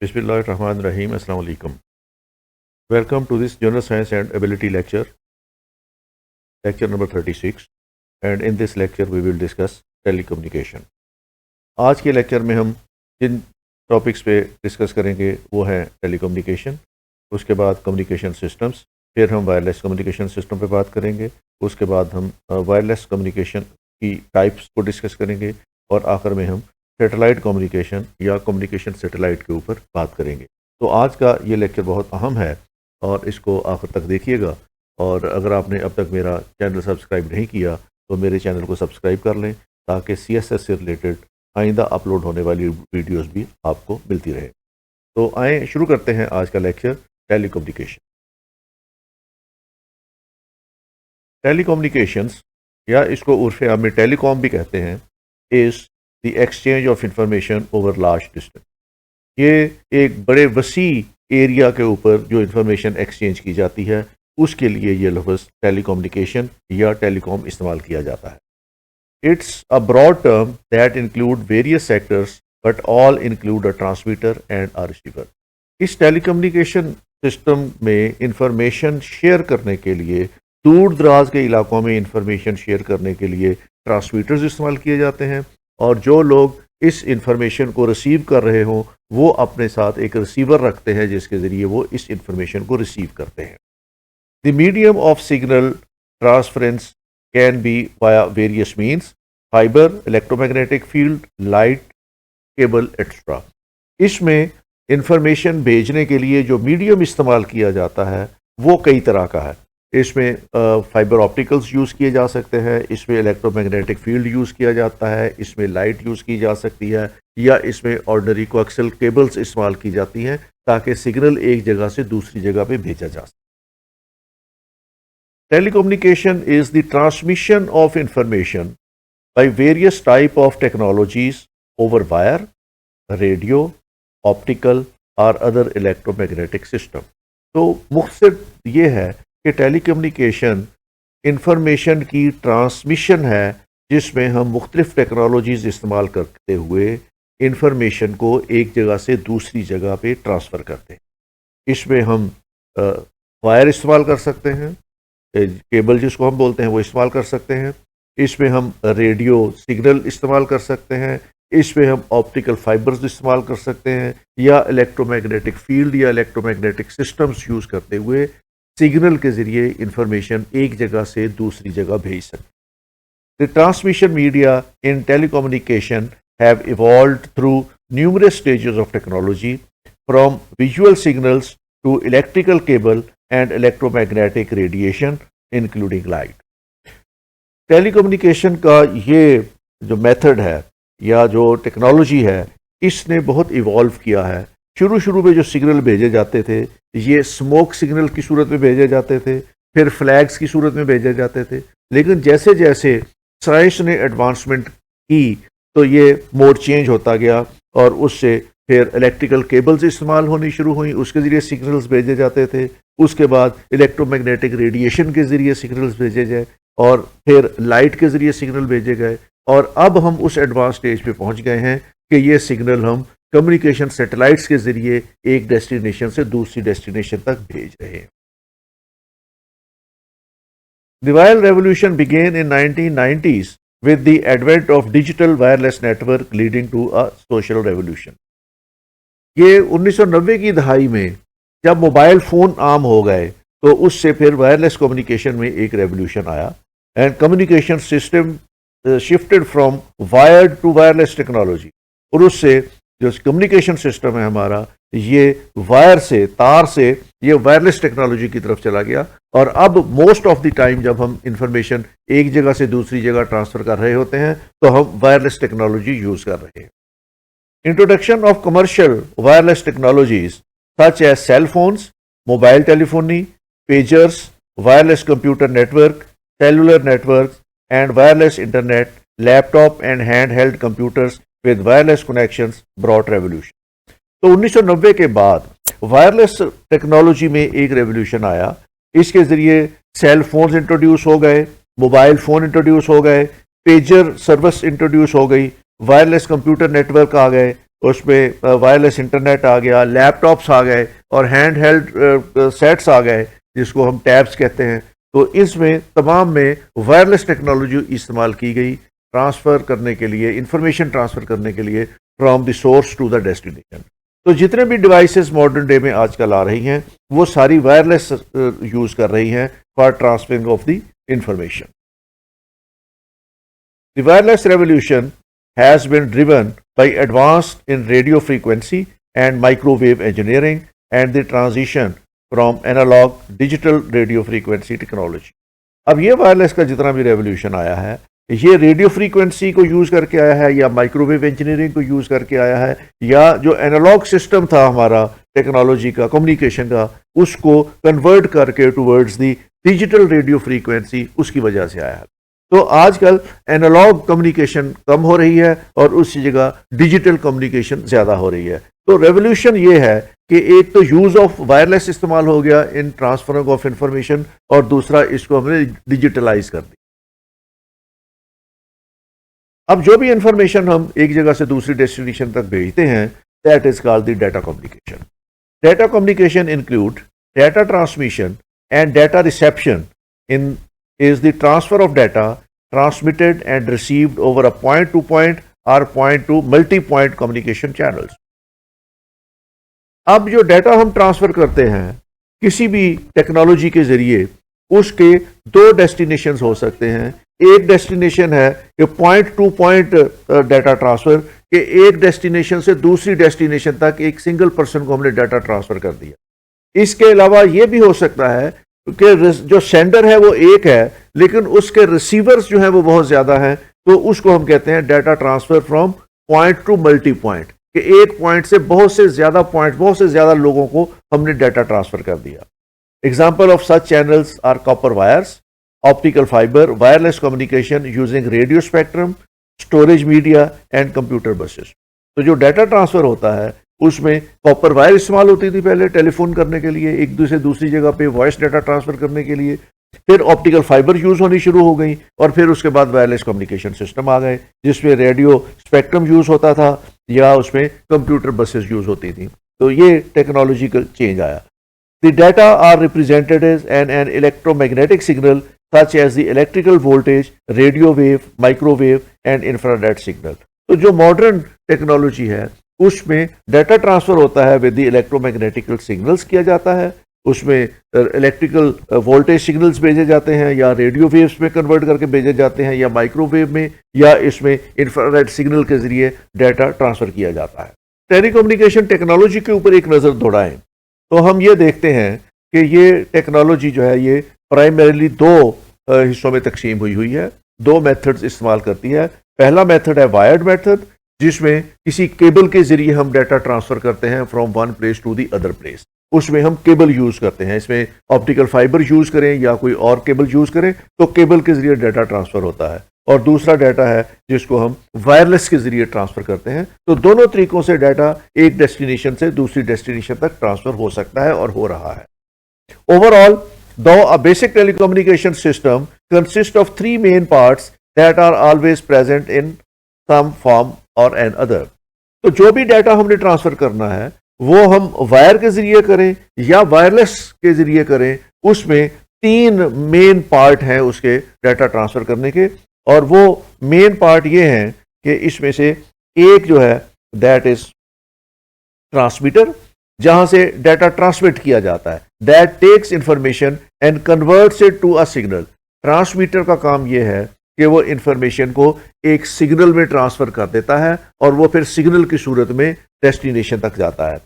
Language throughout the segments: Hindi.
Bismillahirrahmanirrahim. Assalamu alaikum. Welcome to this General Science and Ability lecture number 36. And in this lecture we will discuss telecommunication. आज के लेक्चर में हम जिन टॉपिक्स पे डिस्कस करेंगे वो हैं टेलीकम्युनिकेशन, उसके बाद कम्युनिकेशन सिस्टम्स, फिर हम वायरलेस कम्युनिकेशन सिस्टम पे बात करेंगे, उसके बाद हम वायरलेस कम्युनिकेशन की टाइप्स को डिस्कस करेंगे और आखिर में हम सैटेलाइट कम्युनिकेशन या कम्युनिकेशन सैटेलाइट के ऊपर बात करेंगे। तो आज का ये लेक्चर बहुत अहम है और इसको आखिर तक देखिएगा। और अगर आपने अब तक मेरा चैनल सब्सक्राइब नहीं किया तो मेरे चैनल को सब्सक्राइब कर लें ताकि CSS से रिलेटेड आइंदा अपलोड होने वाली वीडियोस भी आपको मिलती रहे। तो आए शुरू करते हैं आज का लेक्चर टेलीकम्युनिकेशन। टेलीकम्युनिकेशंस या इसको उर्फ़े आम में टेलीकॉम भी कहते हैं, is the exchange of information over large distance. ये एक बड़े वसी एरिया के ऊपर जो इंफॉर्मेशन एक्सचेंज की जाती है उसके लिए ये लफ्ज़ टेलीकम्युनिकेशन या टेलीकॉम इस्तेमाल किया जाता है। It's a broad term that include various sectors but all include a transmitter and a receiver. इस टेलीकम्युनिकेशन सिस्टम में इंफॉर्मेशन शेयर करने के लिए, दूर दराज के इलाकों में इंफॉर्मेशन शेयर करने के लिए ट्रांसमीटर्स इस्तेमाल किए जाते हैं और जो लोग इस इंफॉर्मेशन को रिसीव कर रहे हों वो अपने साथ एक रिसीवर रखते हैं जिसके ज़रिए वो इस इंफॉर्मेशन को रिसीव करते हैं। The medium of signal transference can be via various means, fibre, electromagnetic field, light, cable extra. इसमें इंफॉर्मेशन भेजने के लिए जो मीडियम इस्तेमाल किया जाता है वो कई तरह का है। इसमें फाइबर ऑप्टिकल्स यूज़ किए जा सकते हैं, इसमें इलेक्ट्रोमैग्नेटिक फील्ड यूज़ किया जाता है, इसमें लाइट यूज़ की जा सकती है या इसमें ऑर्डिनरी कोएक्सियल केबल्स इस्तेमाल की जाती हैं ताकि सिग्नल एक जगह से दूसरी जगह पे भेजा जा सके। Telecommunication is the transmission of information by various type of technologies over wire, radio, optical और अदर इलेक्ट्रोमैग्नेटिक सिस्टम। तो मुख्तलिफ ये है कि टेलीकम्युनिकेशन इंफॉर्मेशन की ट्रांसमिशन है जिसमें हम मुख्तलिफ टेक्नोलॉजीज़ इस्तेमाल करते हुए इंफॉर्मेशन को एक जगह से दूसरी जगह पे ट्रांसफ़र करते हैं। इसमें हम वायर इस्तेमाल कर सकते हैं, केबल जिसको हम बोलते हैं वो इस्तेमाल कर सकते हैं, इसमें हम रेडियो सिग्नल इस्तेमाल कर सकते हैं, इसमें हम ऑप्टिकल फाइबर्स इस्तेमाल कर सकते हैं या इलेक्ट्रोमैग्नेटिक फील्ड या इलेक्ट्रोमैग्नेटिक सिस्टम्स यूज़ करते हुए सिग्नल के ज़रिए इंफॉर्मेशन एक जगह से दूसरी जगह भेज सकते। The transmission media in telecommunication have evolved through numerous stages of technology from visual signals to electrical cable and electromagnetic radiation including light. Telecommunication का ये जो मेथड है या जो टेक्नोलॉजी है इसने बहुत इवॉल्व किया है। शुरू में जो सिग्नल भेजे जाते थे ये स्मोक सिग्नल की सूरत में भेजे जाते थे, फिर फ्लैग्स की सूरत में भेजे जाते थे, लेकिन जैसे जैसे साइंस ने एडवांसमेंट की तो ये मोड चेंज होता गया और उससे फिर इलेक्ट्रिकल केबल्स इस्तेमाल होनी शुरू हुई, उसके ज़रिए सिग्नल्स भेजे जाते थे। उसके बाद इलेक्ट्रोमैग्नेटिक रेडिएशन के ज़रिए सिग्नल्स भेजे गए और फिर लाइट के ज़रिए सिग्नल भेजे गए और अब हम उस एडवांस स्टेज पे पहुंच गए हैं कि ये सिग्नल हम कम्युनिकेशन सैटेलाइट्स के जरिए एक डेस्टिनेशन से दूसरी डेस्टिनेशन तक भेज रहे हैं। The wired revolution began in 1990s with the advent of digital wireless network leading to a social revolution. ये 1990 की दहाई में जब मोबाइल फ़ोन आम हो गए तो उससे फिर वायरलेस कम्युनिकेशन में एक रेवोल्यूशन आया and communication system shifted from wired to wireless technology. और उससे जो कम्युनिकेशन सिस्टम है हमारा ये वायर से, तार से ये वायरलेस टेक्नोलॉजी की तरफ चला गया और अब मोस्ट ऑफ द टाइम जब हम इंफॉर्मेशन एक जगह से दूसरी जगह ट्रांसफ़र कर रहे होते हैं तो हम वायरलेस टेक्नोलॉजी यूज़ कर रहे हैं। Introduction of commercial wireless technologies such as cell phones, mobile telephony, pagers, wireless computer network, cellular network and wireless internet, laptop and hand held computers with wireless connections brought revolution. तो 1990 के बाद वायरलेस टेक्नोलॉजी में एक रेवोल्यूशन आया। इसके ज़रिए सेल फोन्स इंट्रोड्यूस हो गए, मोबाइल फ़ोन इंट्रोड्यूस हो गए, पेजर सर्विस इंट्रोड्यूस हो गई, वायरलेस कंप्यूटर नेटवर्क आ गए, उसमें वायरलेस इंटरनेट आ गया, लैपटॉप्स आ गए और हैंड हेल्ड सेट्स आ गए जिसको हम टैब्स कहते हैं। तो इसमें तमाम में वायरलेस टेक्नोलॉजी इस्तेमाल की गई ट्रांसफ़र करने के लिए, इंफॉर्मेशन ट्रांसफ़र करने के लिए from the source to the destination. तो जितने भी डिवाइसेस मॉडर्न डे में आजकल आ रही हैं वो सारी वायरलेस यूज़ कर रही हैं for transferring of the information. The wireless revolution has been driven by advanced in radio frequency and microwave engineering and the transition from analog digital radio frequency technology। अब ये वायरलेस का जितना भी रेवोल्यूशन आया है ये रेडियो फ्रीक्वेंसी को यूज़ करके आया है या माइक्रोवेव इंजीनियरिंग को यूज़ करके आया है या जो एनालॉग सिस्टम था हमारा टेक्नोलॉजी का, कम्युनिकेशन का, उसको कन्वर्ट करके towards the digital radio frequency, उसकी वजह से आया है। तो आजकल एनालॉग कम्युनिकेशन कम हो रही है और उसी जगह डिजिटल कम्युनिकेशन ज़्यादा हो रही है। तो रेवोल्यूशन ये है कि एक तो यूज़ ऑफ वायरलेस इस्तेमाल हो गया इन ट्रांसफरिंग ऑफ इंफॉर्मेशन और दूसरा इसको हमने डिजिटलाइज कर दिया। अब जो भी इंफॉर्मेशन हम एक जगह से दूसरी डेस्टिनेशन तक भेजते हैं that is called the data communication. Data communication include data transmission and data reception in is the transfer of data transmitted and received over a point-to-point or point-to multi-point communication channels। अब जो डाटा हम ट्रांसफर करते हैं किसी भी टेक्नोलॉजी के जरिए उसके दो डेस्टिनेशंस हो सकते हैं। एक डेस्टिनेशन है कि point two point data transfer के एक डेस्टिनेशन से दूसरी डेस्टिनेशन तक एक सिंगल पर्सन को हमने डाटा ट्रांसफर कर दिया। इसके अलावा यह भी हो सकता है कि जो सेंडर है वो एक है लेकिन उसके रिसीवर्स जो है वो बहुत ज्यादा हैं, तो उसको हम कहते हैं data transfer from point two multi point, कि एक पॉइंट से बहुत से ज्यादा पॉइंट, बहुत से ज्यादा लोगों को हमने डाटा ट्रांसफर कर दिया। Example of such channels are copper wires, optical fibre, wireless communication using radio spectrum, storage media and computer buses. तो जो डाटा ट्रांसफर होता है उसमें कॉपर वायर इस्तेमाल होती थी पहले टेलीफोन करने के लिए, एक दूसरे दूसरी जगह पे वॉइस डाटा ट्रांसफर करने के लिए, फिर ऑप्टिकल फाइबर यूज होनी शुरू हो गई और फिर उसके बाद वायरलेस कम्युनिकेशन सिस्टम आ गए जिसमें रेडियो स्पेक्ट्रम यूज होता था या उसमें कंप्यूटर बसेस यूज होती थी। तो ये टेक्नोलॉजिकल चेंज आया। The data are represented as an electromagnetic signal such as the electrical voltage, radio wave, microwave and infrared signal. तो जो मॉडर्न टेक्नोलॉजी है उसमें डाटा ट्रांसफर होता है विद द इलेक्ट्रोमैग्नेटिकल सिग्नल्स किया जाता है, उसमें इलेक्ट्रिकल वोल्टेज सिग्नल्स भेजे जाते हैं या रेडियो वेव्स में कन्वर्ट करके भेजे जाते हैं या माइक्रोवेव में, या इसमें इंफ्रारेड सिग्नल के जरिए डाटा ट्रांसफर किया जाता है। टेलीकम्युनिकेशन टेक्नोलॉजी के ऊपर एक नज़र दौड़ाएं तो हम ये देखते हैं कि ये टेक्नोलॉजी जो है ये प्राइमरीली दो हिस्सों में तकसीम हुई है, दो मेथड्स इस्तेमाल करती है। पहला मेथड है वायर्ड मेथड जिसमें किसी केबल के जरिए हम डाटा ट्रांसफर करते हैं from one place to the other place. उसमें हम केबल यूज करते हैं, इसमें ऑप्टिकल फाइबर यूज करें या कोई और केबल यूज करें तो केबल के जरिए डाटा ट्रांसफर होता है। और दूसरा डाटा है जिसको हम वायरलेस के जरिए ट्रांसफर करते हैं। तो दोनों तरीकों से डाटा एक डेस्टिनेशन से दूसरी डेस्टिनेशन तक ट्रांसफर हो सकता है और हो रहा है। Overall though a basic telecommunication system consists of three main parts that are always present in some form or another। तो जो भी डाटा हमने ट्रांसफर करना है वो हम वायर के जरिए करें या वायरलेस के जरिए करें, उसमें तीन मेन पार्ट हैं उसके डाटा ट्रांसफर करने के, और वो मेन पार्ट ये हैं कि इसमें से एक जो है दैट इज ट्रांसमीटर, जहां से डाटा ट्रांसमिट किया जाता है, that takes information and converts it to a signal. Transmitter का काम यह है कि वो इंफॉर्मेशन को एक सिग्नल में ट्रांसफर कर देता है और वो फिर सिग्नल की सूरत में डेस्टिनेशन तक जाता है।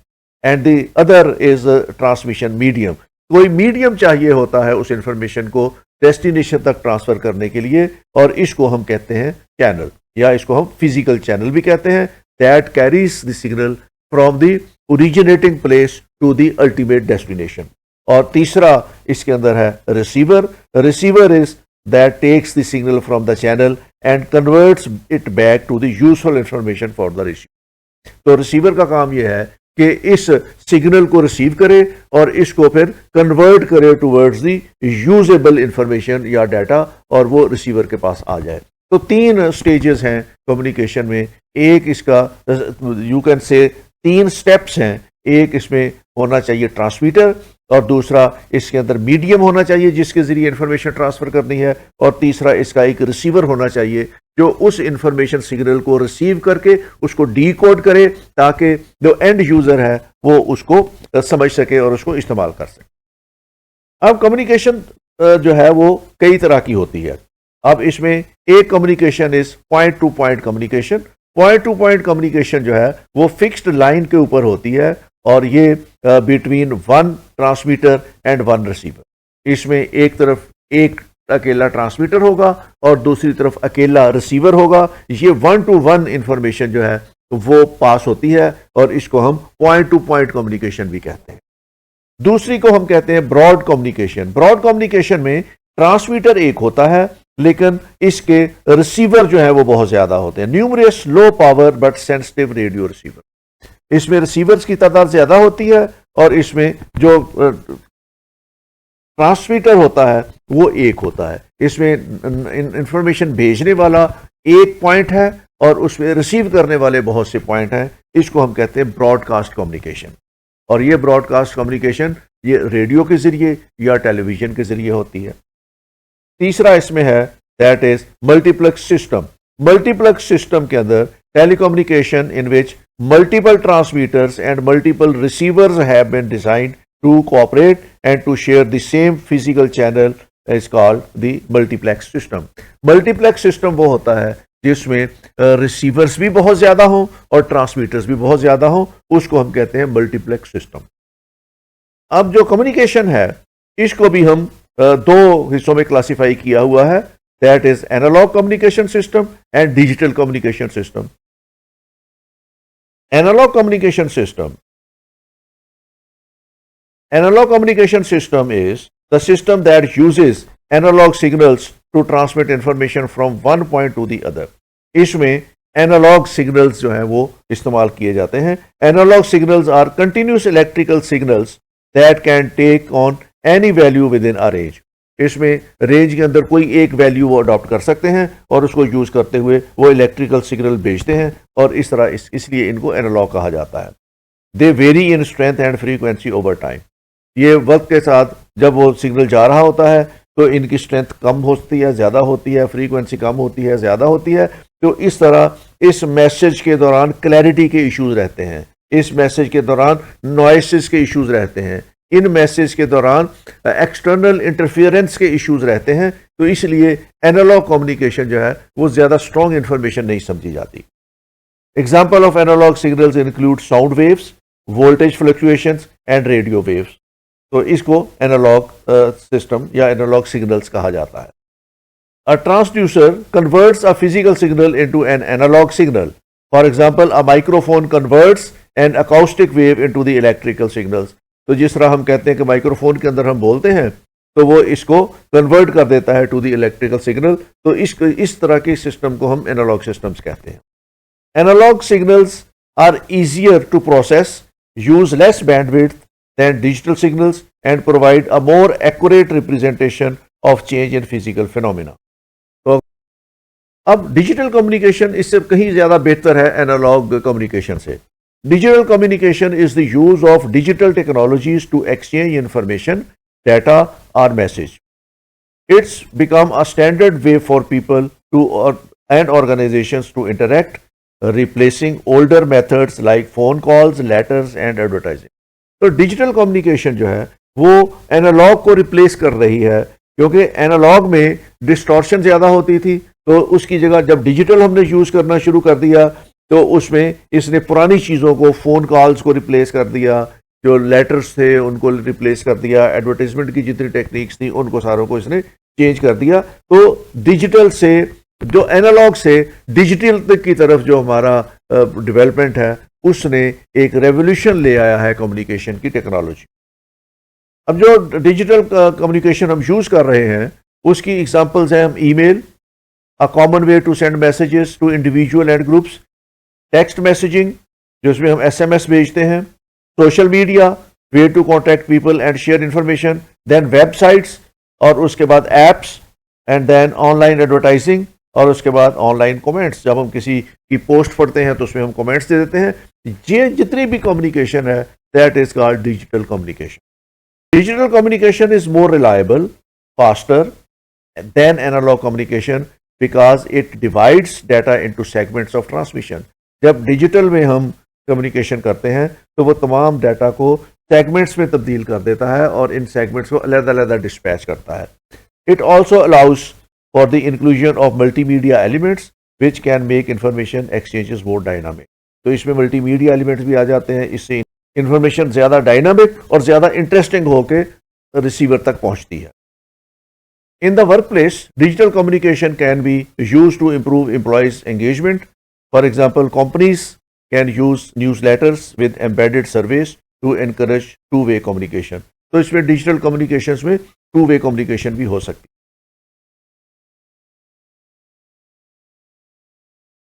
And the other is transmission medium, कोई मीडियम चाहिए होता है उस इंफॉर्मेशन को डेस्टिनेशन तक ट्रांसफर करने के लिए, और इसको हम कहते हैं चैनल, या इसको हम फिजिकल चैनल भी कहते हैं, that carries the signal from the originating place to the ultimate destination. और तीसरा इसके अंदर है receiver. Receiver is that takes the signal from the channel and converts it back to the useful information for the receiver. तो रिसीवर का काम यह है कि इस सिग्नल को रिसीव करे और इसको फिर कन्वर्ट करे टुवर्ड्स द यूजेबल इंफॉर्मेशन या डाटा, और वो रिसीवर के पास आ जाए। तो 3 स्टेजेस हैं कम्युनिकेशन में। एक इसका यू कैन से 3 स्टेप्स हैं। एक इसमें होना चाहिए ट्रांसमीटर, और दूसरा इसके अंदर मीडियम होना चाहिए जिसके जरिए इंफॉर्मेशन ट्रांसफर करनी है, और तीसरा इसका एक रिसीवर होना चाहिए जो उस इंफॉर्मेशन सिग्नल को रिसीव करके उसको डीकोड करे ताकि जो एंड यूजर है वो उसको समझ सके और उसको इस्तेमाल कर सके। अब कम्युनिकेशन जो है वो कई तरह की होती है। अब इसमें एक communication is point two point communication. Point two point communication जो है वो फिक्स्ड लाइन के ऊपर होती है, और ये बिटवीन 1 ट्रांसमीटर एंड 1 रिसीवर। इसमें एक तरफ एक अकेला ट्रांसमीटर होगा और दूसरी तरफ अकेला रिसीवर होगा। ये 1 to 1 इंफॉर्मेशन जो है वो पास होती है, और इसको हम पॉइंट टू पॉइंट कम्युनिकेशन भी कहते हैं। दूसरी को हम कहते हैं ब्रॉड कम्युनिकेशन। ब्रॉड कम्युनिकेशन में ट्रांसमीटर एक होता है लेकिन इसके रिसीवर जो है वो बहुत ज्यादा होते हैं। Numerous low power but sensitive radio receiver. इसमें रिसीवर्स की तादाद ज्यादा होती है और इसमें जो ट्रांसमीटर होता है वो एक होता है। इसमें इंफॉर्मेशन भेजने वाला एक पॉइंट है और उसमें रिसीव करने वाले बहुत से पॉइंट हैं। इसको हम कहते हैं ब्रॉडकास्ट कम्युनिकेशन। और ये ब्रॉडकास्ट कम्युनिकेशन ये रेडियो के जरिए या टेलीविजन के जरिए होती है। तीसरा इसमें है that is multiplex system. Multiplex system के अंदर telecommunication in which multiple transmitters and multiple receivers have been designed to cooperate and to share the same physical channel is called the multiplex system. Multiplex system वो होता है जिसमें रिसीवर्स भी बहुत ज्यादा हों और ट्रांसमीटर्स भी बहुत ज्यादा हों, उसको हम कहते हैं मल्टीप्लेक्स सिस्टम। अब जो कम्युनिकेशन है इसको भी हम 2 हिस्सों में क्लासिफाई किया हुआ है, that is analog communication system and digital communication system. Analog communication system. Analog communication system is the system that uses analog signals to transmit information from one point to the other. इसमें analog signals जो हैं वो इस्तेमाल किए जाते हैं। Analog signals are continuous electrical signals that can take on any value within a range. इसमें रेंज के अंदर कोई एक वैल्यू वो अडॉप्ट कर सकते हैं और उसको यूज करते हुए वो इलेक्ट्रिकल सिग्नल भेजते हैं, और इस तरह इसलिए इनको एनालॉग कहा जाता है। They vary in strength and frequency over time. ये वक्त के साथ जब वो सिग्नल जा रहा होता है तो इनकी स्ट्रेंथ कम होती है, ज़्यादा होती है, फ्रीक्वेंसी कम होती है, ज़्यादा होती है। तो इस तरह इस मैसेज के दौरान क्लैरिटी के इश्यूज रहते हैं, इस मैसेज के दौरान नॉइसेस के इश्यूज रहते हैं, इन मैसेज के दौरान एक्सटर्नल इंटरफियरेंस के इश्यूज रहते हैं। तो इसलिए एनालॉग कम्युनिकेशन जो है वो ज्यादा स्ट्रॉन्ग इंफॉर्मेशन नहीं समझी जाती। Example of analog signals include sound waves, voltage fluctuations and radio waves. तो इसको एनालॉग सिस्टम या एनालॉग सिग्नल्स कहा जाता है। A transducer converts a physical signal into an analog signal. For example a microphone converts an acoustic wave into the electrical signals. तो जिस तरह हम कहते हैं कि माइक्रोफोन के अंदर हम बोलते हैं तो वो इसको कन्वर्ट कर देता है टू द इलेक्ट्रिकल सिग्नल। तो इस तरह के सिस्टम को हम एनालॉग सिस्टम्स कहते हैं। Analog signals are easier to process, use less bandwidth than digital signals and provide a more accurate representation of change in physical phenomena. तो अब डिजिटल कम्युनिकेशन इससे कहीं ज्यादा बेहतर है एनालॉग कम्युनिकेशन से। Digital communication is the use of digital technologies to exchange information, data, or message. It's become a standard way for people and organizations to interact, replacing older methods like phone calls, letters, and advertising. तो digital communication जो है वो एनालॉग को रिप्लेस कर रही है, क्योंकि एनालॉग में डिस्टॉर्शन ज्यादा होती थी। तो उसकी जगह जब डिजिटल हमने यूज करना शुरू कर दिया तो उसमें इसने पुरानी चीज़ों को, फ़ोन कॉल्स को रिप्लेस कर दिया, जो लेटर्स थे उनको रिप्लेस कर दिया, एडवर्टाइजमेंट की जितनी टेक्निक्स थी उनको सारों को इसने चेंज कर दिया। तो डिजिटल से, जो एनालॉग से डिजिटल की तरफ जो हमारा डेवलपमेंट है उसने एक रेवोल्यूशन ले आया है कम्युनिकेशन की टेक्नोलॉजी। अब जो डिजिटल कम्युनिकेशन हम यूज़ कर रहे हैं उसकी एग्जांपल्स हैं हम email, a common way to send messages to individual and groups, text messaging जिसमें हम एसएमएस भेजते हैं, social media way to contact people and share information, then websites और उसके बाद apps, and then online advertising और उसके बाद ऑनलाइन कमेंट्स, जब हम किसी की पोस्ट पढ़ते हैं तो उसमें हम कमेंट्स दे देते हैं। ये जितनी भी कम्युनिकेशन है, that is called digital communication. Digital communication is more reliable, faster than analog communication because it divides data into segments of transmission. जब डिजिटल में हम कम्युनिकेशन करते हैं तो वो तमाम डाटा को सेगमेंट्स में तब्दील कर देता है और इन सेगमेंट्स को अलग-अलग डिस्पैच करता है। It also allows for the inclusion of multimedia elements which can make information exchanges more dynamic. तो इसमें मल्टीमीडिया एलिमेंट्स भी आ जाते हैं, इससे इंफॉर्मेशन ज्यादा डायनामिक और ज्यादा इंटरेस्टिंग होकर रिसीवर तक पहुंचती है। In the work place, digital communication can be use to improve employees engagement. For example, companies can use newsletters with embedded service to encourage two way communication. तो इसमें डिजिटल कम्युनिकेशन में टू वे कम्युनिकेशन भी हो सकती है।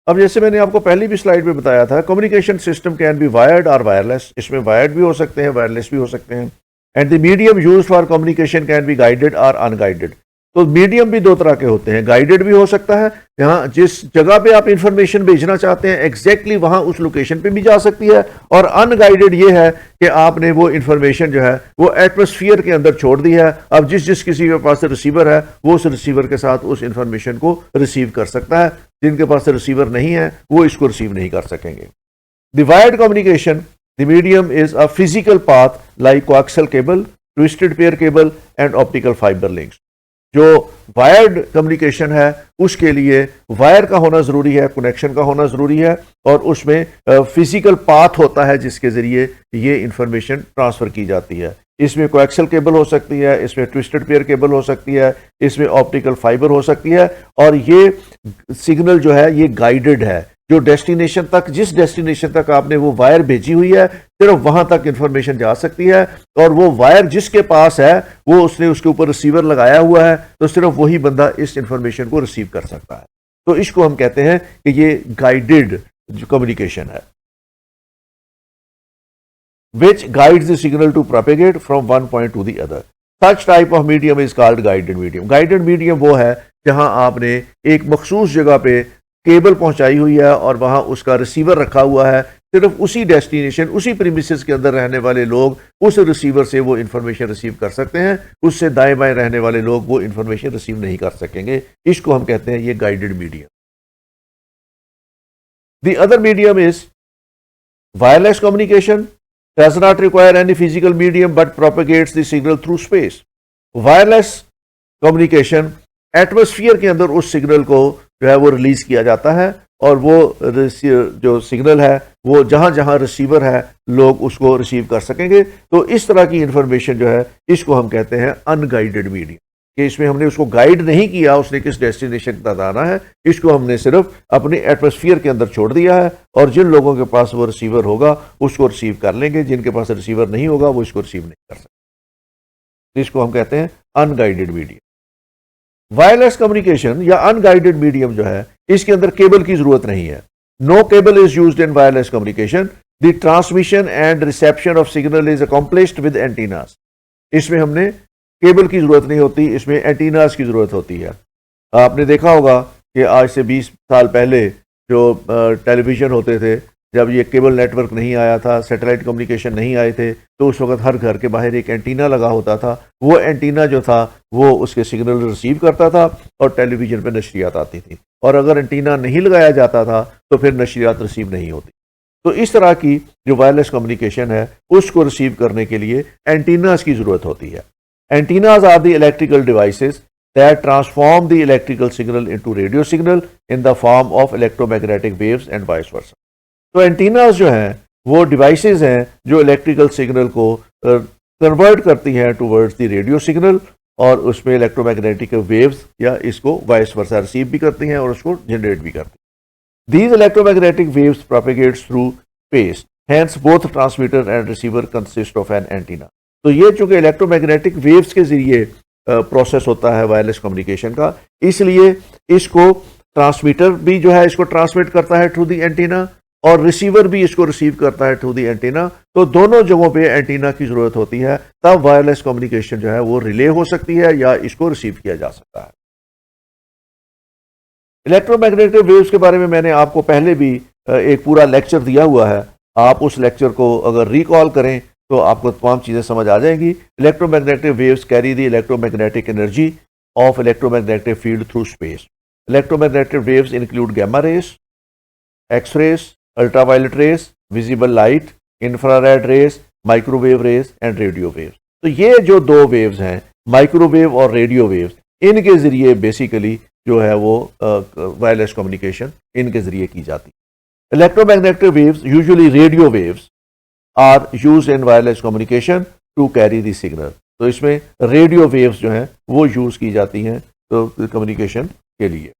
अब जैसे मैंने आपको पहली भी स्लाइड में बताया था, communication system can be wired और वायरलेस। इसमें वायर्ड भी हो सकते हैं, वायरलेस भी हो सकते हैं। And the medium used for communication can be guided और अनगाइडेड। तो मीडियम भी दो तरह के होते हैं, गाइडेड भी हो सकता है, यहाँ जिस जगह पे आप इंफॉर्मेशन भेजना चाहते हैं एग्जैक्टली वहां उस लोकेशन पे भी जा सकती है। और अनगाइडेड ये है कि आपने वो इंफॉर्मेशन जो है वो एटमॉस्फेयर के अंदर छोड़ दी है। अब जिस किसी के पास रिसीवर है वो उस रिसीवर के साथ उस इंफॉर्मेशन को रिसीव कर सकता है, जिनके पास रिसीवर नहीं है वो इसको रिसीव नहीं कर सकेंगे। The wired communication, the medium is a physical path like coaxial cable, twisted pair cable and optical fibre links. जो वायर्ड कम्युनिकेशन है उसके लिए वायर का होना जरूरी है, कनेक्शन का होना जरूरी है, और उसमें फिजिकल पाथ होता है जिसके जरिए ये इंफॉर्मेशन ट्रांसफर की जाती है। इसमें कोएक्सियल केबल हो सकती है, इसमें ट्विस्टेड पेयर केबल हो सकती है, इसमें ऑप्टिकल फाइबर हो सकती है, और ये सिग्नल जो है ये गाइडेड है। जो डेस्टिनेशन तक, जिस डेस्टिनेशन तक आपने वो वायर भेजी हुई है, सिर्फ वहां तक इंफॉर्मेशन जा सकती है। और वो वायर जिसके पास है वो उसने उसके ऊपर रिसीवर लगाया हुआ है, तो सिर्फ वही बंदा इस इंफॉर्मेशन को रिसीव कर सकता है। तो इसको हम कहते हैं कि ये गाइडेड कम्युनिकेशन है, which guides the signal to propagate from one point to the other. Such type of medium is called guided medium. Guided medium वो है जहां आपने एक मखसूस जगह पे केबल पहुंचाई हुई है और वहां उसका रिसीवर रखा हुआ है। सिर्फ उसी डेस्टिनेशन, उसी प्रीमिसेस के अंदर रहने वाले लोग उस रिसीवर से वो इंफॉर्मेशन रिसीव कर सकते हैं, उससे दाएं बाएं रहने वाले लोग वो इंफॉर्मेशन रिसीव नहीं कर सकेंगे। इसको हम कहते हैं ये guided medium. The other medium is wireless communication, does not require any physical medium but propagates the signal through space. Wireless communication atmosphere के अंदर उस सिग्नल को जो है वो रिलीज किया जाता है, और वो जो सिग्नल है वो जहां जहां रिसीवर है लोग उसको रिसीव कर सकेंगे। तो इस तरह की इंफॉर्मेशन जो है इसको हम कहते हैं अनगाइडेड मीडियम, कि इसमें हमने उसको गाइड नहीं किया उसने किस डेस्टिनेशन तक आना है, इसको हमने सिर्फ अपने एटमॉस्फेयर के अंदर छोड़ दिया है, और जिन लोगों के पास वो रिसीवर होगा उसको रिसीव कर लेंगे, जिनके पास रिसीवर नहीं होगा वो इसको रिसीव नहीं कर सकते। इसको हम कहते हैं अनगाइडेड मीडियम। वायरलेस कम्युनिकेशन या अनगाइडेड मीडियम जो है इसके अंदर केबल की जरूरत नहीं है। No cable is used in wireless communication. The transmission and reception of signal is accomplished with antennas. इसमें हमने केबल की जरूरत नहीं होती, इसमें एंटीनास की जरूरत होती है। आपने देखा होगा कि आज से 20 साल पहले जो टेलीविजन होते थे, जब ये केबल नेटवर्क नहीं आया था, सैटेलाइट कम्युनिकेशन नहीं आए थे, तो उस वक्त हर घर के बाहर एक एंटीना लगा होता था। वो एंटीना जो था वो उसके सिग्नल रिसीव करता था और टेलीविजन पे नशरियात आती थी, और अगर एंटीना नहीं लगाया जाता था तो फिर नशरियात रिसीव नहीं होती। तो इस तरह की जो वायरलेस कम्युनिकेशन है उसको रिसीव करने के लिए एंटीनास की जरूरत होती है। Antennas are the electrical devices that transform the electrical signal into radio signal in the form of electromagnetic waves and vice versa. तो एंटीनास जो हैं वो डिवाइसेस हैं जो इलेक्ट्रिकल सिग्नल को कन्वर्ट करती हैं टूवर्ड्स द रेडियो सिग्नल, और उसमें इलेक्ट्रोमैग्नेटिक वेव्स या इसको वाइस वर्सा रिसीव भी करती हैं और उसको जनरेट भी करती हैं। These electromagnetic waves propagates through space. Hence both transmitter and receiver consist of an antenna. तो ये चूंकि इलेक्ट्रोमैग्नेटिक वेव्स के जरिए प्रोसेस होता है वायरलेस कम्युनिकेशन का, इसलिए इसको ट्रांसमीटर भी जो है इसको ट्रांसमिट करता है थ्रू द एंटीना, और रिसीवर भी इसको रिसीव करता है थ्रू द एंटीना। तो दोनों जगहों पे एंटीना की जरूरत होती है, तब वायरलेस कम्युनिकेशन जो है वो रिले हो सकती है या इसको रिसीव किया जा सकता है। इलेक्ट्रोमैग्नेटिक वेव्स के बारे में मैंने आपको पहले भी एक पूरा लेक्चर दिया हुआ है। आप उस लेक्चर को अगर रिकॉल करें तो आपको तमाम चीज़ें समझ आ जाएंगी। Electromagnetic waves carry the electromagnetic energy of electromagnetic field through space. Electromagnetic waves include gamma rays, X rays, ultraviolet rays, visible light, infrared rays, microwave rays and radio waves. तो ये जो दो वेव्स हैं, माइक्रोवेव और रेडियो वेव्स, इनके जरिए बेसिकली जो है वो वायरलेस कम्युनिकेशन इनके जरिए की जाती है। Electromagnetic waves usually radio waves are used in wireless communication to carry the signal. तो इसमें रेडियो वेव्स जो हैं वो यूज की जाती हैं तो कम्युनिकेशन के लिए।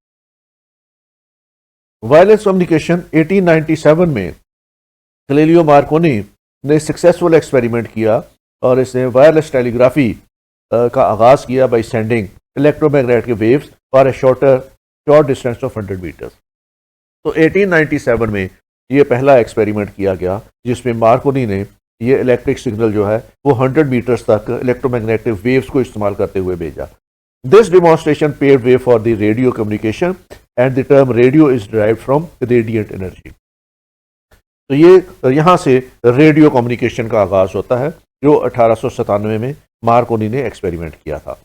वायरलेस कम्युनिकेशन 1897 में गैलीलियो मार्कोनी ने सक्सेसफुल एक्सपेरिमेंट किया और इसने वायरलेस टेलीग्राफी का आगाज किया by sending electromagnetic waves for a short distance of 100 metres. तो 1897 में ये पहला एक्सपेरिमेंट किया गया जिसमें मार्कोनी ने ये इलेक्ट्रिक सिग्नल जो है वो 100 मीटर्स तक इलेक्ट्रोमैग्नेटिक वेव्स को इस्तेमाल करते हुए भेजा। This demonstration paved way for the radio communication and the term radio is derived from radiant energy. तो ये यहाँ से रेडियो कम्युनिकेशन का आगाज होता है जो 1897 में मार्कोनी ने एक्सपेरिमेंट किया था।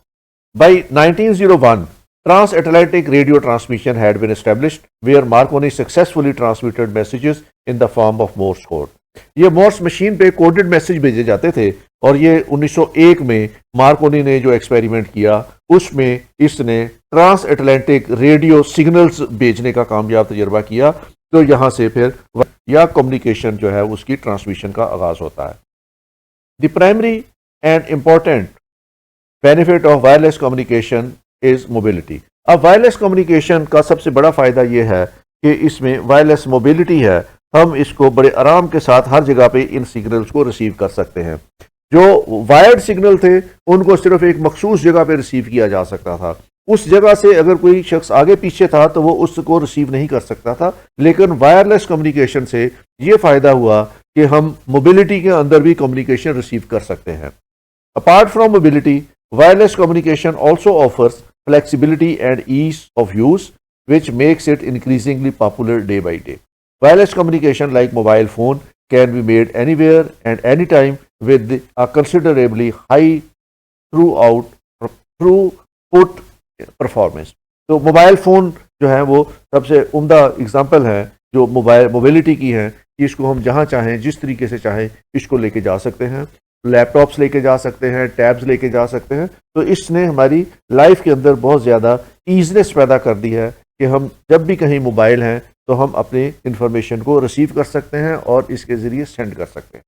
By 1901 transatlantic radio transmission had been established where Marconi successfully transmitted messages in the form of Morse code. ये मोर्स मशीन पे कोडेड मैसेज भेजे जाते थे और ये 1901 में मार्कोनी ने जो एक्सपेरिमेंट किया उसमें इसने ट्रांस अटलांटिक रेडियो सिग्नल्स भेजने का कामयाब तजर्बा किया। तो यहाँ से फिर या कम्युनिकेशन जो है उसकी ट्रांसमिशन का आगाज होता है। The primary and important benefit of wireless communication is mobility. अब वायरलेस कम्युनिकेशन का सबसे बड़ा फायदा यह है कि इसमें वायरलेस मोबिलिटी है। हम इसको बड़े आराम के साथ हर जगह पे इन सिग्नल्स को रिसीव कर सकते हैं। जो वायर्ड सिग्नल थे उनको सिर्फ एक मखसूस जगह पे रिसीव किया जा सकता था। उस जगह से अगर कोई शख्स आगे पीछे था तो वो उसको रिसीव नहीं कर सकता था। लेकिन वायरलेस कम्युनिकेशन से ये फायदा हुआ कि हम मोबिलिटी के अंदर भी कम्युनिकेशन रिसीव कर सकते हैं। Apart from mobility, wireless communication also offers flexibility and ease of use, which makes it increasingly popular day by day. Wireless communication, like mobile phone, can be made anywhere and anytime with a considerably high throughput performance. तो मोबाइल फ़ोन जो है वो सबसे उम्दा एग्जाम्पल है जो मोबिलिटी की है कि इसको हम जहाँ चाहें जिस तरीके से चाहें इसको लेके जा सकते हैं। लैपटॉप्स लेके जा सकते हैं, टैब्स लेके जा सकते हैं। तो इसने हमारी लाइफ के अंदर बहुत ज़्यादा ईजनेस पैदा कर दी है कि हम जब भी कहीं मोबाइल हैं तो हम अपने इंफॉर्मेशन को रिसीव कर सकते हैं और इसके ज़रिए सेंड कर सकते हैं।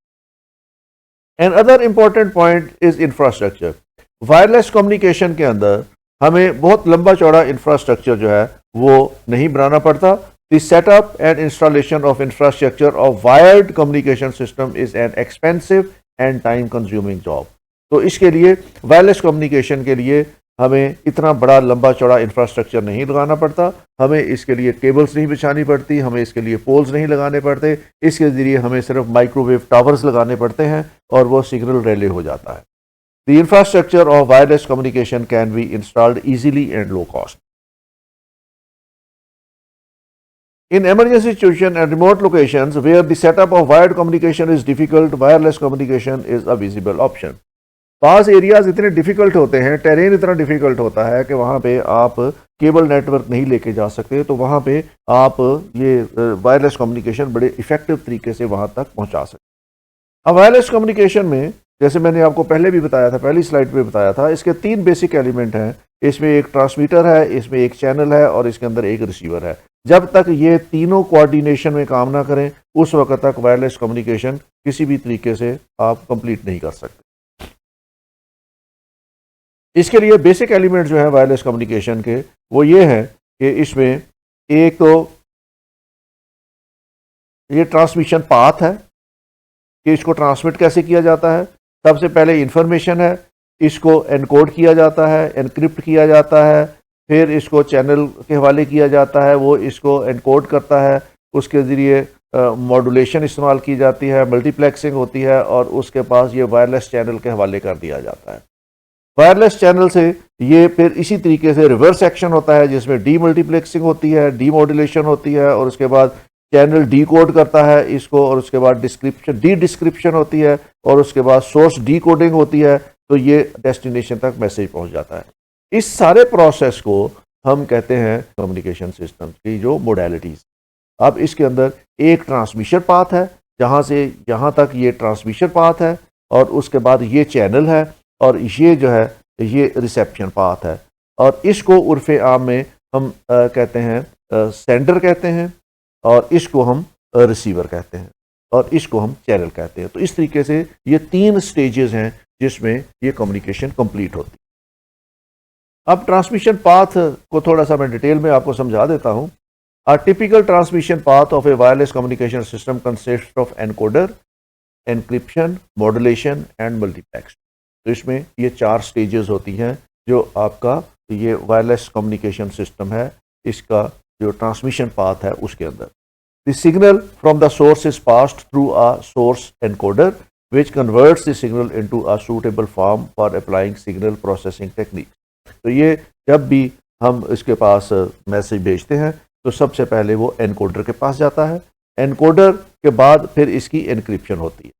And other important point is infrastructure. Wireless communication के अंदर हमें बहुत लंबा चौड़ा इंफ्रास्ट्रक्चर जो है वो नहीं बनाना पड़ता। The setup and installation of infrastructure of wired communication system is an expensive and time consuming job. तो इसके लिए वायरलेस कम्युनिकेशन के लिए हमें इतना बड़ा लंबा चौड़ा इंफ्रास्ट्रक्चर नहीं लगाना पड़ता। हमें इसके लिए केबल्स नहीं बिछानी पड़ती, हमें इसके लिए पोल्स नहीं लगाने पड़ते। इसके ज़रिए हमें सिर्फ माइक्रोवेव टावर्स लगाने पड़ते हैं और वो सिग्नल रिले हो जाता है। The infrastructure of wireless communication can be installed easily and low cost. In emergency situations and remote locations where the setup of wired communication is difficult, wireless communication is a visible option. Pass areas इतने डिफिकल्ट होते हैं, टेरेन इतना डिफिकल्ट होता है कि वहाँ पे आप केबल नेटवर्क नहीं लेके जा सकते, तो वहाँ पे आप ये वायरलेस कम्युनिकेशन बड़े इफेक्टिव तरीके से वहाँ तक पहुँचा सकते हैं। अब वायरलेस कम्युनिकेशन में जैसे मैंने आपको पहले भी बताया था, पहली स्लाइड पे बताया था, इसके 3 बेसिक एलिमेंट हैं। इसमें एक ट्रांसमीटर है, इसमें एक चैनल है और इसके अंदर एक रिसीवर है। जब तक ये तीनों कोऑर्डिनेशन में काम ना करें उस वक्त तक वायरलेस कम्युनिकेशन किसी भी तरीके से आप कंप्लीट नहीं कर सकते। इसके लिए बेसिक एलिमेंट जो है वायरलेस कम्युनिकेशन के वो ये है कि इसमें एक तो ये ट्रांसमिशन पाथ है कि इसको ट्रांसमिट कैसे किया जाता है। सबसे पहले इंफॉर्मेशन है, इसको एनकोड किया जाता है, एनक्रिप्ट किया जाता है, फिर इसको चैनल के हवाले किया जाता है, वो इसको एनकोड करता है, उसके ज़रिए मॉड्यूलेशन इस्तेमाल की जाती है, मल्टीप्लेक्सिंग होती है और उसके पास ये वायरलेस चैनल के हवाले कर दिया जाता है। वायरलेस चैनल से ये फिर इसी तरीके से रिवर्स एक्शन होता है, जिसमें डीमल्टीप्लेक्सिंग होती है, डीमॉड्यूलेशन होती है, और उसके बाद चैनल डीकोड करता है इसको, और उसके बाद डिस्क्रिप्शन होती है, और उसके बाद सोर्स डीकोडिंग होती है, तो ये डेस्टिनेशन तक मैसेज पहुंच जाता है। इस सारे प्रोसेस को हम कहते हैं कम्युनिकेशन सिस्टम की जो मोडेलिटीज। अब इसके अंदर एक ट्रांसमिशन पाथ है, जहां से जहां तक ये ट्रांसमिशन पाथ है, और उसके बाद ये चैनल है, और ये जो है ये रिसेप्शन पाथ है, और इसको उर्फ़े आम में हम कहते हैं सेंडर कहते हैं, और इसको हम रिसीवर कहते हैं, और इसको हम चैनल कहते हैं। तो इस तरीके से ये 3 स्टेजेस हैं जिसमें ये कम्युनिकेशन कंप्लीट होती है। अब ट्रांसमिशन पाथ को थोड़ा सा मैं डिटेल में आपको समझा देता हूं। A typical transmission path of a wireless communication system consists of encoder, encryption, modulation and multiplex। तो इसमें ये 4 स्टेजेस होती हैं जो आपका ये वायरलेस कम्युनिकेशन सिस्टम है, इसका जो ट्रांसमिशन पाथ है उसके अंदर। The signal from the source is passed through a source encoder which converts the signal into a suitable form for applying signal processing techniques। तो ये जब भी हम इसके पास मैसेज भेजते हैं तो सबसे पहले वो एनकोडर के पास जाता है, एनकोडर के बाद फिर इसकी एनक्रिप्शन होती है।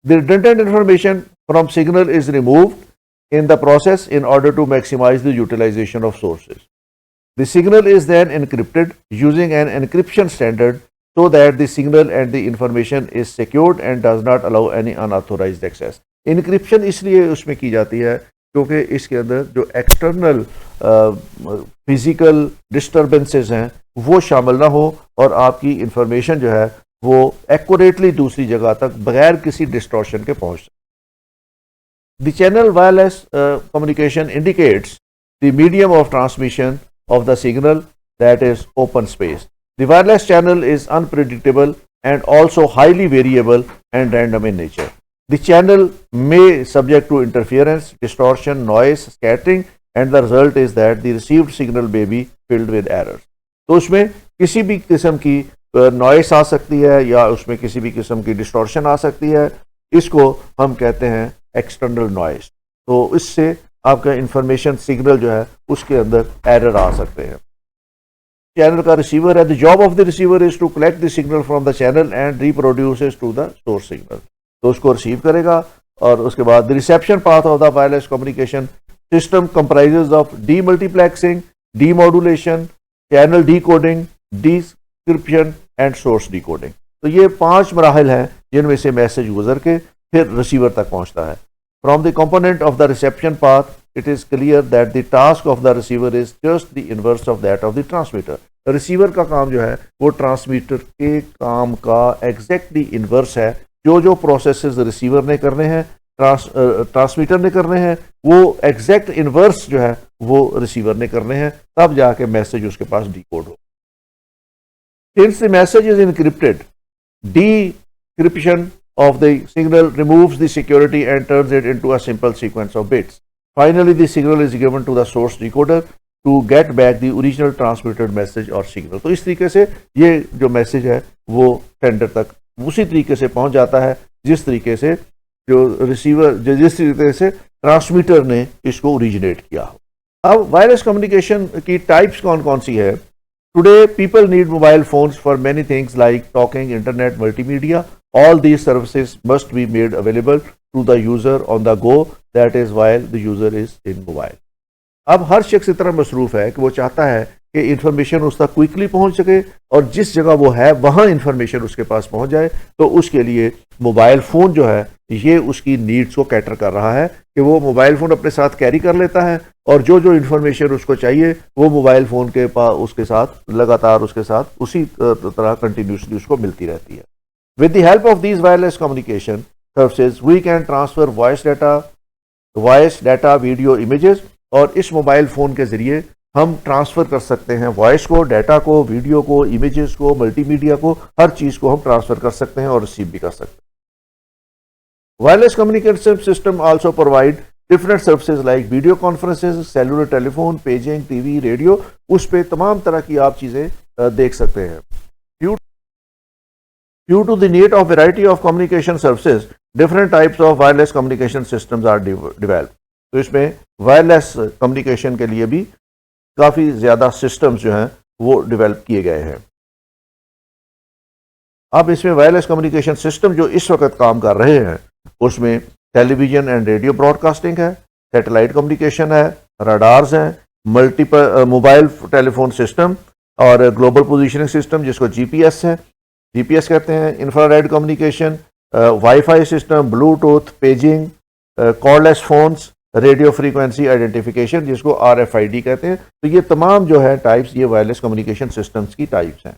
The redundant information from signal is removed in the process in order to maximize the utilization of sources. The signal is then encrypted using an encryption standard so that the signal and the information is secured and does not allow any unauthorized access। Encryption इसलिए उसमें की जाती है क्योंकि इसके अंदर जो एक्सटर्नल फिजिकल डिस्टर्बेंसेस हैं वो शामिल ना हो, और आपकी इंफॉर्मेशन जो है वो एक्यूरेटली दूसरी जगह तक बगैर किसी डिस्टॉर्शन के पहुंच सके। The channel wireless communication indicates the medium of transmission of the signal, that is open space. The wireless channel is unpredictable and also highly variable and random in nature. The channel may subject to interference, distortion, noise, scattering, and the result is that the received signal may be filled with errors। तो उसमें किसी भी किस्म की नॉइस आ सकती है या उसमें किसी भी किस्म की डिस्टॉर्शन आ सकती है, इसको हम कहते हैं एक्सटर्नल नॉइस। तो इससे आपका इंफॉर्मेशन सिग्नल जो है उसके अंदर एरर आ सकते हैं। चैनल का रिसीवर है, the job of the receiver is to collect the signal from the channel and reproduces to the source signal. तो उसको रिसीव करेगा, और उसके बाद the reception path of the wireless communication system comprises of demultiplexing, demodulation, channel decoding, description and source decoding. तो ये 5 मराहल हैं जिनमें से मैसेज गुजर के फिर रिसीवर तक पहुंचता है। From the component of the reception path it is clear that the task of the receiver is just the inverse of that of the transmitter. Receiver का काम जो है वो ट्रांसमीटर के काम का एग्जैक्टली इनवर्स है। जो प्रोसेसेस रिसीवर ने करने हैं, ट्रांसमीटर ने करने हैं, वो एग्जैक्ट इनवर्स जो है वो रिसीवर ने करने हैं, तब जाके मैसेज उसके पास डीकोड हो। Since the message is encrypted, decryption of the signal removes the security and turns it into a simple sequence of bits. Finally, the signal is given to the source decoder to get back the original transmitted message or signal। तो इस तरीके से ये जो मैसेज है वो सेंडर तक उसी तरीके से पहुंच जाता है जिस तरीके से जो रिसीवर जिस तरीके से ट्रांसमीटर ने इसको ओरिजिनेट किया हो। अब वायरलेस कम्युनिकेशन की टाइप्स कौन कौन सी है? Today people need mobile phones for many things like talking, internet, multimedia. All these services must be made available to the user on the go, that is while the user is in mobile। अब हर शख्स इतना मसरूफ है कि वो चाहता है कि इंफॉर्मेशन उस तक क्विकली पहुंच सके और जिस जगह वो है वहां इंफॉर्मेशन उसके पास पहुंच जाए। तो उसके लिए मोबाइल फ़ोन जो है ये उसकी नीड्स को कैटर कर रहा है कि वो मोबाइल फ़ोन अपने साथ कैरी कर लेता है और जो जो इंफॉर्मेशन उसको चाहिए वो मोबाइल फ़ोन के पास उसके साथ लगातार उसके साथ उसी तरह कंटिन्यूसली उसको मिलती रहती है। With the help of these wireless communication services, we can transfer voice data, video, images, और इस मोबाइल फ़ोन के ज़रिए हम ट्रांसफ़र कर सकते हैं वॉइस को, डाटा को, वीडियो को, इमेजेस को, मल्टीमीडिया को, हर चीज़ को हम ट्रांसफ़र कर सकते हैं और रिसीव भी कर सकते हैं। Wireless communication system also provide different services like video conferences, cellular telephone, paging, TV, radio, उस पर तमाम तरह की आप चीज़ें देख सकते हैं। Due to the need of variety of communication services, different types of wireless communication systems are developed। तो इसमें वायरलेस कम्युनिकेशन के लिए भी काफ़ी ज़्यादा सिस्टम्स जो हैं वो डेवलप किए गए हैं। अब इसमें वायरलेस कम्युनिकेशन सिस्टम जो इस वक्त काम कर रहे हैं उसमें टेलीविजन एंड रेडियो ब्रॉडकास्टिंग है, सैटेलाइट कम्युनिकेशन है, रडार्स हैं, मल्टीपल मोबाइल टेलीफोन सिस्टम और ग्लोबल पोजीशनिंग सिस्टम जिसको जीपीएस है, जीपीएस कहते हैं, infrared communication, wifi system, Bluetooth, paging, cordless phones, radio frequency identification जिसको आरएफआईडी कहते हैं। तो ये तमाम जो है टाइप्स, ये वायरलेस कम्युनिकेशन सिस्टम्स की टाइप्स हैं।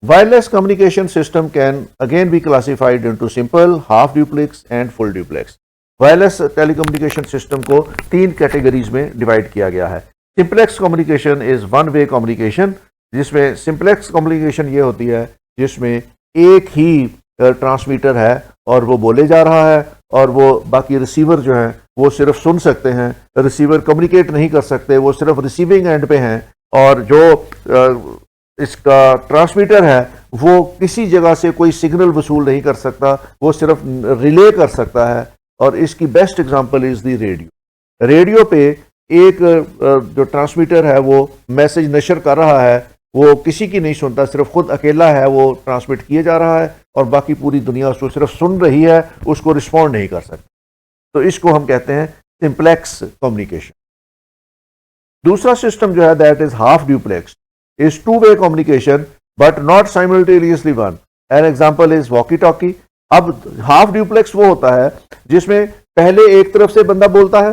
Wireless communication system can again be classified into simple, half duplex and full duplex. Wireless telecommunication system को तीन कैटेगरीज में डिवाइड किया गया है। Simplex communication is one way communication, जिसमें simplex communication ये होती है जिसमें एक ही ट्रांसमीटर है और वो बोले जा रहा है और वो बाकी रिसीवर जो हैं वो सिर्फ सुन सकते हैं, रिसीवर कम्युनिकेट नहीं कर सकते, वो सिर्फ रिसीविंग एंड पे हैं और जो इसका ट्रांसमीटर है वो किसी जगह से कोई सिग्नल वसूल नहीं कर सकता, वो सिर्फ रिले कर सकता है। और इसकी best example is the radio. Radio पे एक जो ट्रांसमीटर है वो मैसेज नशर कर रहा है, वो किसी की नहीं सुनता, सिर्फ खुद अकेला है, वो ट्रांसमिट किए जा रहा है और बाकी पूरी दुनिया उसको सिर्फ सुन रही है, उसको रिस्पॉन्ड नहीं कर सकती। तो इसको हम कहते हैं सिंप्लेक्स कम्युनिकेशन। दूसरा सिस्टम जो है that is half duplex, is two-way communication but not simultaneously one. An example is walkie-talkie. अब हाफ ड्यूप्लेक्स वो होता है जिसमें पहले एक तरफ से बंदा बोलता है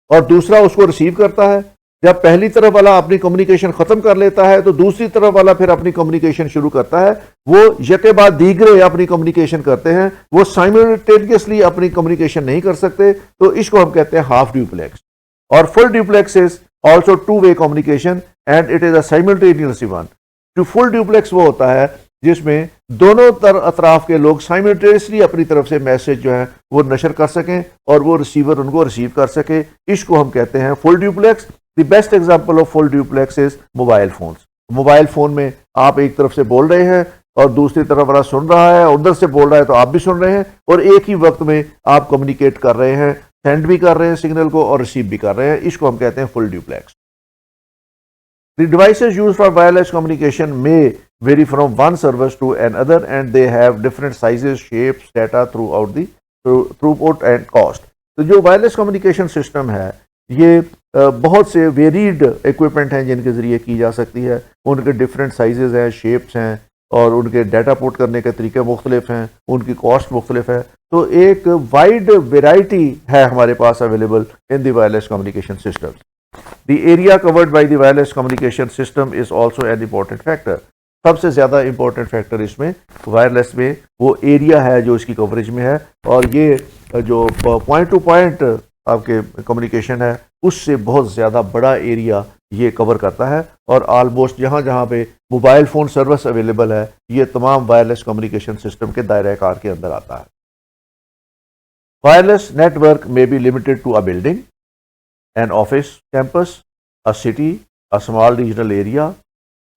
और दूसरा उसको रिसीव करता है। जब पहली तरफ वाला अपनी कम्युनिकेशन खत्म कर लेता है तो दूसरी तरफ वाला फिर अपनी कम्युनिकेशन शुरू करता है। वो यके बाद दीगरे अपनी कम्युनिकेशन करते हैं, वो साइमल्टेनियसली अपनी कम्युनिकेशन नहीं कर सकते, तो इसको हम कहते हैं हाफ ड्यूप्लेक्स। और full duplex is also two-way communication and it is a simultaneous one. तो full duplex वो होता है जिसमें दोनों अतराफ के लोग साइमल्टेनियसली अपनी तरफ से मैसेज जो है वो नशर कर सकें और वो रिसीवर उनको रिसीव कर सके। इसको हम कहते हैं full duplex. The best example of full duplex is mobile phones. Mobile phone में आप एक तरफ से बोल रहे हैं और दूसरी तरफ वाला सुन रहा है, उधर से बोल रहा है तो आप भी सुन रहे हैं और एक ही वक्त में आप कम्युनिकेट कर रहे हैं, सेंड भी कर रहे हैं सिग्नल को और रिसीव भी कर रहे हैं। इसको हम कहते हैं full duplex. The devices used for wireless communication may vary from one service to another and they have different sizes, shapes, data throughout the throughput and cost. तो जो वायरलेस कम्युनिकेशन सिस्टम है ये बहुत से वेरीड इक्विपमेंट हैं जिनके ज़रिए की जा सकती है। उनके डिफरेंट साइजेस हैं, शेप्स हैं और उनके डाटा पुट करने के तरीके मुख्तलिफ हैं, उनकी कॉस्ट मुख्तलिफ है। तो एक वाइड वेराइटी है हमारे पास available in the wireless communication system. The area covered by the wireless communication system is also an important factor. सबसे ज़्यादा इंपॉर्टेंट फैक्टर इसमें वायरलेस में वो एरिया है जो इसकी कवरेज में है, और ये जो पॉइंट टू पॉइंट आपके कम्युनिकेशन है उससे बहुत ज़्यादा बड़ा एरिया ये कवर करता है। और ऑलमोस्ट जहाँ जहाँ पे मोबाइल फ़ोन सर्विस अवेलेबल है ये तमाम वायरलेस कम्युनिकेशन सिस्टम के दायरे कार के अंदर आता है। वायरलेस नेटवर्क में be limited to a building, an office campus, a city, a small regional area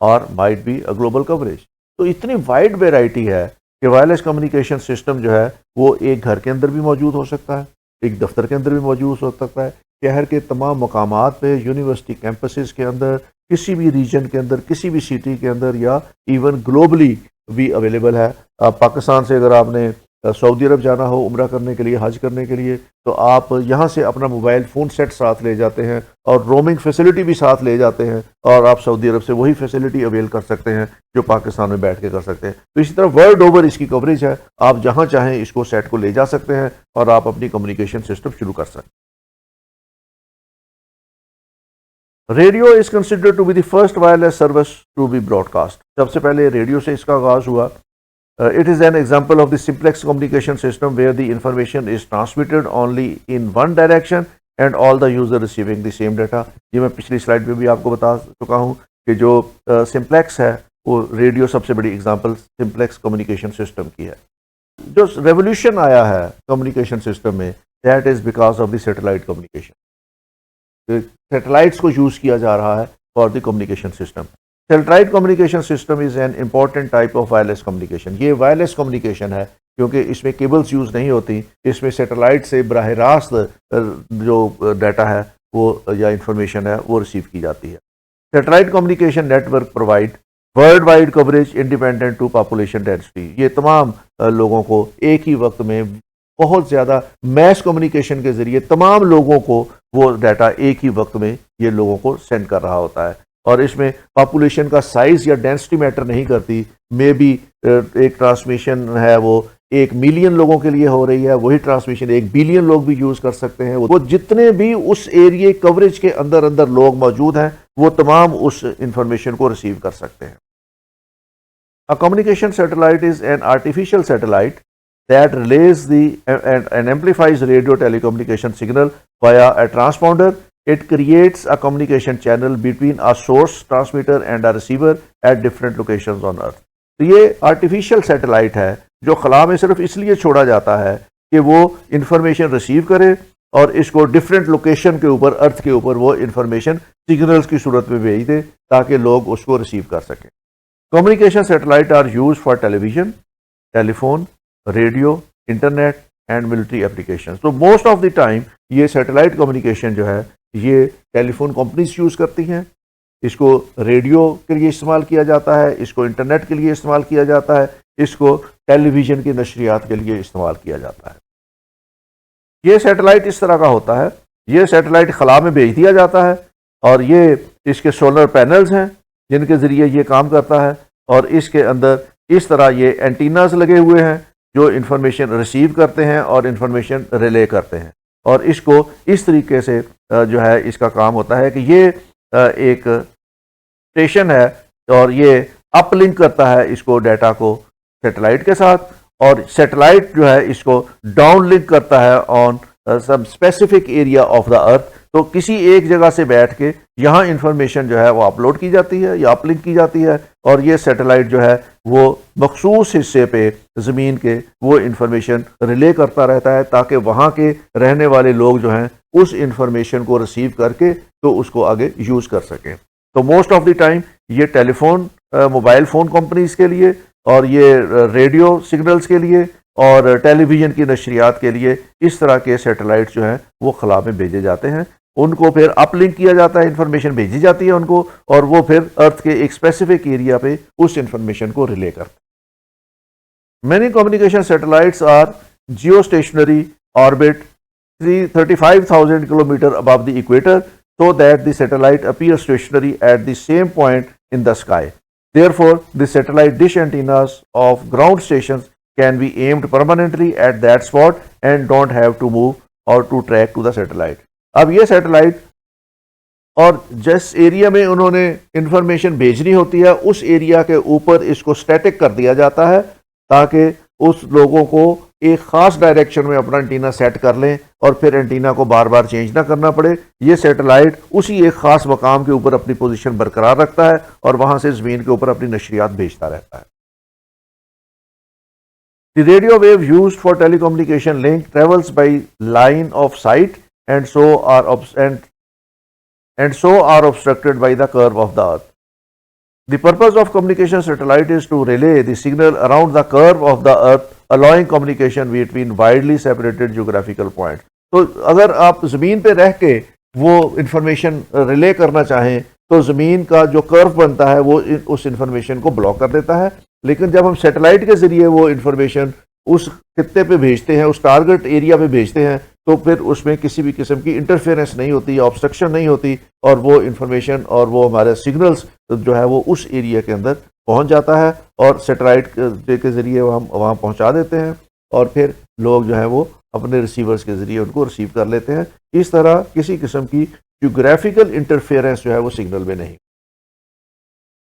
और might be a global coverage. तो इतनी वाइड वेराइटी है कि वायरलेस कम्युनिकेशन सिस्टम जो है वो एक घर के अंदर भी मौजूद हो सकता है, एक दफ्तर के अंदर भी मौजूद हो सकता है, शहर के तमाम मकामात पे, यूनिवर्सिटी कैंपसेस के अंदर, किसी भी रीजन के अंदर, किसी भी सिटी के अंदर या इवन ग्लोबली भी अवेलेबल है। पाकिस्तान से अगर आपने सऊदी अरब जाना हो उम्रा करने के लिए, हज करने के लिए, तो आप यहाँ से अपना मोबाइल फ़ोन सेट साथ ले जाते हैं और रोमिंग फैसिलिटी भी साथ ले जाते हैं और आप सऊदी अरब से वही फैसिलिटी अवेल कर सकते हैं जो पाकिस्तान में बैठ के कर सकते हैं। तो इसी तरह वर्ल्ड ओवर इसकी कवरेज है, आप जहाँ चाहें इसको सेट को ले जा सकते हैं और आप अपनी कम्युनिकेशन सिस्टम शुरू कर सकते हैं। Radio is considered to be the first wireless service to be broadcast. सबसे पहले रेडियो से इसका आगाज हुआ। It is an example of the simplex communication system where the information is transmitted only in one direction and all the user receiving the same data. ये मैं पिछली स्लाइड में भी आपको बता चुका हूँ कि जो सिंप्लेक्स है वो रेडियो सबसे बड़ी एग्जांपल सिंप्लेक्स कम्युनिकेशन सिस्टम की है। जो रेवोल्यूशन आया है कम्युनिकेशन सिस्टम में that is because of the satellite communication. Satellites को यूज़ किया जा रहा है for the communication system. Satellite communication system is an important type of wireless communication. ये वायरलेस कम्युनिकेशन है क्योंकि इसमें केबल्स यूज़ नहीं होती, इसमें सैटेलाइट से बराह रास्त जो डाटा है वो या इंफॉर्मेशन है वो रिसीव की जाती है। Satellite communication network provide world wide coverage independent to population density. ये तमाम लोगों को एक ही वक्त में बहुत ज़्यादा मैस कम्युनिकेशन के ज़रिए तमाम लोगों को वो डाटा एक ही वक्त में ये लोगों को सेंड कर रहा होता है। और इसमें पॉपुलेशन का साइज़ या डेंसिटी मैटर नहीं करती। मे बी एक ट्रांसमिशन है वो 1 मिलियन लोगों के लिए हो रही है, वही ट्रांसमिशन 1 बिलियन लोग भी यूज़ कर सकते हैं। वो जितने भी उस एरिया कवरेज के अंदर अंदर लोग मौजूद हैं वो तमाम उस इंफॉर्मेशन को रिसीव कर सकते हैं। A communication satellite is an artificial satellite that relays and amplifies radio telecommunication signal via a transponder. It creates a communication channel between a source transmitter and a receiver at different locations on Earth. तो ये आर्टिफिशियल सैटेलाइट है जो खला में सिर्फ इसलिए छोड़ा जाता है कि वो इंफॉर्मेशन रिसीव करे और इसको डिफरेंट लोकेशन के ऊपर, अर्थ के ऊपर वो इंफॉर्मेशन सिग्नल्स की सूरत में भेज दे ताकि लोग उसको रिसीव कर सकें। Communication satellite are use for television, telephone, radio, internet and military application. तो मोस्ट ऑफ द टाइम ये सैटेलाइट कम्युनिकेशन जो है ये टेलीफोन कंपनीज यूज़ करती हैं, इसको रेडियो के लिए इस्तेमाल किया जाता है, इसको इंटरनेट के लिए इस्तेमाल किया जाता है, इसको टेलीविज़न की नशरियात के लिए इस्तेमाल किया जाता है। ये सैटेलाइट इस तरह का होता है, ये सैटेलाइट खला में भेज दिया जाता है और ये इसके सोलर पैनल्स हैं जिनके ज़रिए ये काम करता है और इसके अंदर इस तरह ये एंटीनास लगे हुए हैं जो इंफॉर्मेशन रिसीव करते हैं और इंफॉर्मेशन रिले करते हैं। और इसको इस तरीके से जो है इसका काम होता है कि ये एक स्टेशन है और ये अपलिंक करता है इसको डाटा को सैटेलाइट के साथ और सैटेलाइट जो है इसको डाउनलिंक करता है on some specific area of the earth. तो किसी एक जगह से बैठ के यहाँ इंफॉर्मेशन जो है वो अपलोड की जाती है या अपलिंक की जाती है और ये सैटेलाइट जो है वो मखसूस हिस्से पे ज़मीन के वो इंफॉर्मेशन रिले करता रहता है ताकि वहाँ के रहने वाले लोग जो हैं उस इंफॉर्मेशन को रिसीव करके तो उसको आगे यूज़ कर सकें। तो मोस्ट ऑफ द टाइम ये टेलीफोन, मोबाइल फ़ोन कंपनीज़ के लिए और ये रेडियो सिग्नल्स के लिए और टेलीविज़न की नशरियात के लिए इस तरह के सैटेलाइट जो हैं वो खला में भेजे जाते हैं। उनको फिर अपलिंक किया जाता है, इंफॉर्मेशन भेजी जाती है उनको और वो फिर अर्थ के एक स्पेसिफिक एरिया पे उस इंफॉर्मेशन को रिले करते हैं। Many communication satellites are geostationary orbit 35,000 kilometre above the equator so that the satellite appears stationary at the same point in the sky. Therefore, the satellite dish antennas of ground stations can be aimed permanently at that spot and don't have to move or to track to the satellite. अब ये सैटेलाइट और जिस एरिया में उन्होंने इंफॉर्मेशन भेजनी होती है उस एरिया के ऊपर इसको स्टैटिक कर दिया जाता है ताकि उस लोगों को एक ख़ास डायरेक्शन में अपना एंटीना सेट कर लें और फिर एंटीना को बार बार चेंज ना करना पड़े। ये सैटेलाइट उसी एक ख़ास मकाम के ऊपर अपनी पोजीशन बरकरार रखता है और वहाँ से ज़मीन के ऊपर अपनी नशरियात भेजता रहता है। The radio wave used for telecommunication link travels by line of site and so are obstructed by the curve of the earth. The purpose of communication satellite is to relay the signal around the curve of the earth, allowing communication between widely separated geographical points. तो अगर आप ज़मीन पे रह के वो इंफॉर्मेशन रिले करना चाहें तो ज़मीन का जो कर्व बनता है वो उस इंफॉर्मेशन को ब्लॉक कर देता है, लेकिन जब हम सैटेलाइट के ज़रिए वो इंफॉर्मेशन उस खित्ते पे भेजते हैं, उस टारगेट एरिया पे भेजते हैं तो फिर उसमें किसी भी किस्म की इंटरफेरेंस नहीं होती, ऑब्स्ट्रक्शन नहीं होती और वो इंफॉर्मेशन और वो हमारे सिग्नल्स जो है वो उस एरिया के अंदर पहुंच जाता है और सैटेलाइट के ज़रिए हम वहाँ पहुंचा देते हैं और फिर लोग जो है वो अपने रिसीवर्स के ज़रिए उनको रिसीव कर लेते हैं। इस तरह किसी किस्म की ज्योग्राफिकल इंटरफेरेंस जो है वो सिग्नल में नहीं।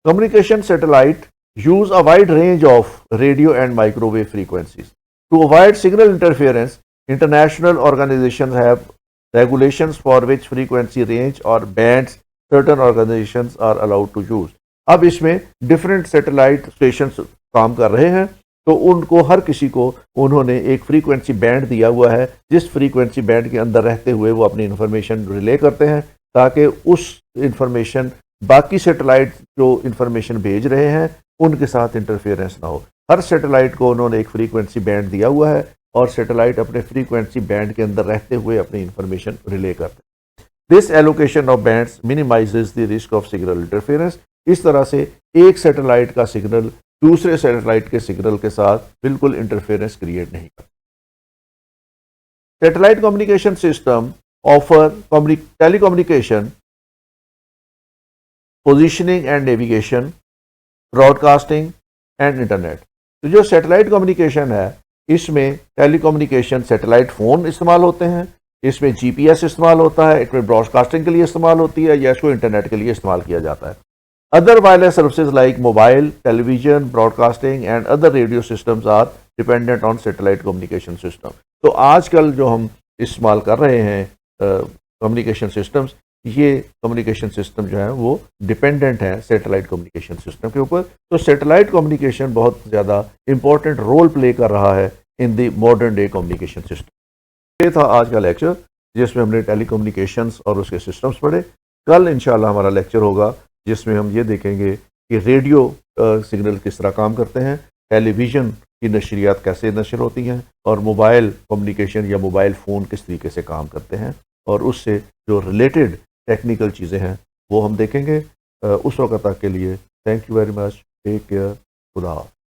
Communication satellite use a wide range of radio and microwave frequencies. To avoid signal interference, international organizations have regulations for which frequency range or bands certain organizations are allowed to use. अब इसमें डिफरेंट सैटेलाइट स्टेशंस काम कर रहे हैं तो उनको हर किसी को उन्होंने एक फ्रीक्वेंसी बैंड दिया हुआ है जिस फ्रीक्वेंसी बैंड के अंदर रहते हुए वो अपनी इंफॉर्मेशन रिले करते हैं ताकि उस इंफॉर्मेशन बाकी सैटेलाइट जो इंफॉर्मेशन भेज रहे हैं उनके साथ इंटरफेरेंस ना हो। हर सैटेलाइट को उन्होंने एक फ्रीक्वेंसी बैंड दिया हुआ है और सैटेलाइट अपने फ्रीक्वेंसी बैंड के अंदर रहते हुए अपनी इंफॉर्मेशन रिले करते हैं। This allocation of bands minimises the risk of signal interference. इस तरह से एक सैटेलाइट का सिग्नल दूसरे सैटेलाइट के सिग्नल के साथ बिल्कुल इंटरफेरेंस क्रिएट नहीं करता। Satellite communication system offer telecommunication, positioning and navigation, broadcasting and internet. तो जो सैटेलाइट कम्युनिकेशन है इसमें टेलीकम्युनिकेशन सैटेलाइट फ़ोन इस्तेमाल होते हैं, इसमें जीपीएस इस्तेमाल होता है, इसमें ब्रॉडकास्टिंग के लिए इस्तेमाल होती है या इसको इंटरनेट के लिए इस्तेमाल किया जाता है। Other wireless services like mobile, television, broadcasting and other radio systems are dependent on satellite communication system. तो आजकल जो हम इस्तेमाल कर रहे हैं कम्युनिकेशन सिस्टम्स, ये कम्युनिकेशन सिस्टम जो है वो डिपेंडेंट है सैटेलाइट कम्युनिकेशन सिस्टम के ऊपर। तो सैटेलाइट कम्युनिकेशन बहुत ज़्यादा इंपॉर्टेंट रोल प्ले कर रहा है in the modern day communication system. ये था आज का लेक्चर जिसमें हमने टेलीकम्युनिकेशंस और उसके सिस्टम्स पढ़े। कल इंशाल्लाह हमारा लेक्चर होगा जिसमें हम ये देखेंगे कि रेडियो सिग्नल किस तरह काम करते हैं, टेलीविज़न की नशरियात कैसे नशर होती हैं और मोबाइल कम्युनिकेशन या मोबाइल फ़ोन किस तरीके से काम करते हैं, और उससे जो रिलेटेड टेक्निकल चीज़ें हैं वो हम देखेंगे। उस वक्त तक के लिए thank you very much, take care, खुदा हाफ़िज़।